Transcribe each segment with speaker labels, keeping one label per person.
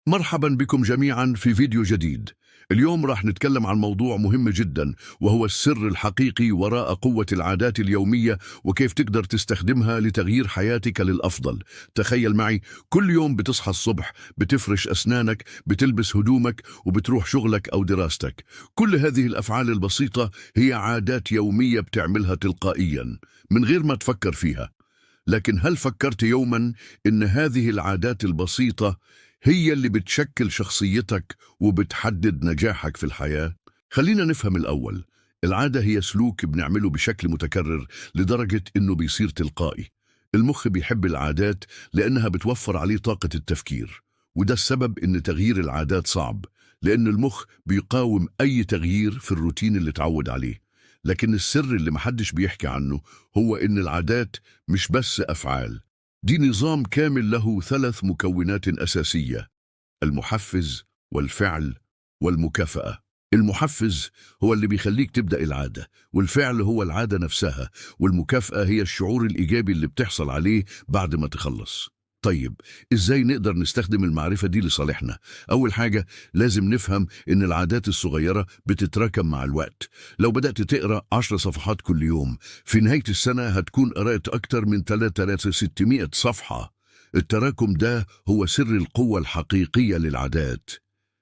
Speaker 1: مرحبا بكم جميعا في فيديو جديد. اليوم راح نتكلم عن موضوع مهم جدا، وهو السر الحقيقي وراء قوة العادات اليومية وكيف تقدر تستخدمها لتغيير حياتك للأفضل. تخيل معي، كل يوم بتصحى الصبح، بتفرش أسنانك، بتلبس هدومك وبتروح شغلك أو دراستك. كل هذه الأفعال البسيطة هي عادات يومية بتعملها تلقائيا من غير ما تفكر فيها. لكن هل فكرت يوما إن هذه العادات البسيطة هي اللي بتشكل شخصيتك وبتحدد نجاحك في الحياة؟ خلينا نفهم الأول. العادة هي سلوك بنعمله بشكل متكرر لدرجة إنه بيصير تلقائي. المخ بيحب العادات لأنها بتوفر عليه طاقة التفكير، وده السبب إن تغيير العادات صعب، لأن المخ بيقاوم أي تغيير في الروتين اللي اتعود عليه. لكن السر اللي محدش بيحكي عنه هو إن العادات مش بس أفعال، دي نظام كامل له 3 مكونات أساسية: المحفز والفعل والمكافأة. المحفز هو اللي بيخليك تبدأ العادة، والفعل هو العادة نفسها، والمكافأة هي الشعور الإيجابي اللي بتحصل عليه بعد ما تخلص. طيب، إزاي نقدر نستخدم المعرفة دي لصالحنا؟ أول حاجة، لازم نفهم إن العادات الصغيرة بتتراكم مع الوقت. لو بدأت تقرأ 10 صفحات كل يوم، في نهاية السنة هتكون قرأت أكتر من 3600 صفحة. التراكم ده هو سر القوة الحقيقية للعادات.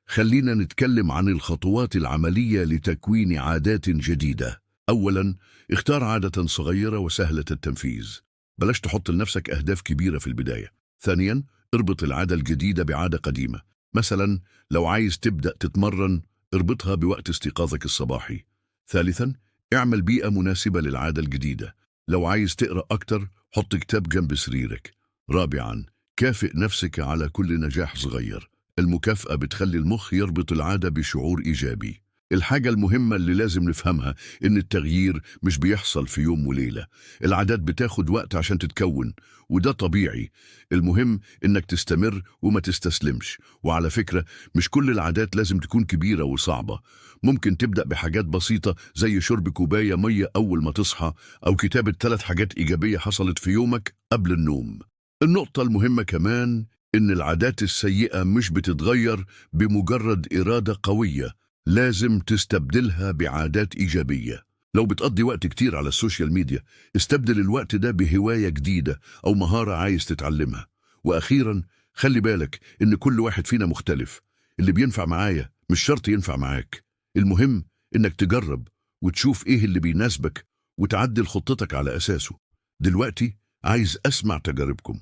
Speaker 1: خلينا نتكلم عن الخطوات العملية لتكوين عادات جديدة. أولاً، اختار عادة صغيرة وسهلة التنفيذ. بلاش تحط لنفسك أهداف كبيرة في البداية. ثانياً، اربط العادة الجديدة بعادة قديمة. مثلاً، لو عايز تبدأ تتمرن، اربطها بوقت استيقاظك الصباحي. ثالثاً، اعمل بيئة مناسبة للعادة الجديدة. لو عايز تقرأ أكتر، حط كتاب جنب سريرك. رابعاً، كافئ نفسك على كل نجاح صغير. المكافأة بتخلي المخ يربط العادة بشعور إيجابي. الحاجة المهمة اللي لازم نفهمها إن التغيير مش بيحصل في يوم وليلة. العادات بتاخد وقت عشان تتكون، وده طبيعي. المهم إنك تستمر وما تستسلمش. وعلى فكرة، مش كل العادات لازم تكون كبيرة وصعبة. ممكن تبدأ بحاجات بسيطة زي شرب كوباية مية أول ما تصحى، أو كتابة 3 حاجات إيجابية حصلت في يومك قبل النوم. النقطة المهمة كمان إن العادات السيئة مش بتتغير بمجرد إرادة قوية، لازم تستبدلها بعادات إيجابية. لو بتقضي وقت كتير على السوشيال ميديا، استبدل الوقت ده بهواية جديدة أو مهارة عايز تتعلمها. وأخيراً، خلي بالك إن كل واحد فينا مختلف. اللي بينفع معايا مش شرط ينفع معاك. المهم إنك تجرب وتشوف إيه اللي بيناسبك وتعدل خطتك على أساسه. دلوقتي عايز أسمع تجاربكم.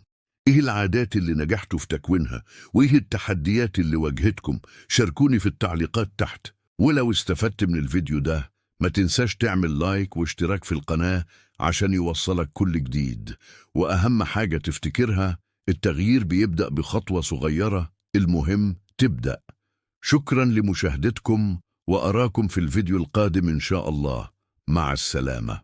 Speaker 1: إيه العادات اللي نجحتوا في تكوينها؟ وإيه التحديات اللي واجهتكم؟ شاركوني في التعليقات تحت. ولو استفدت من الفيديو ده، ما تنساش تعمل لايك واشتراك في القناة عشان يوصلك كل جديد. وأهم حاجة تفتكرها، التغيير بيبدأ بخطوة صغيرة، المهم تبدأ. شكرا لمشاهدتكم، وأراكم في الفيديو القادم إن شاء الله. مع السلامة.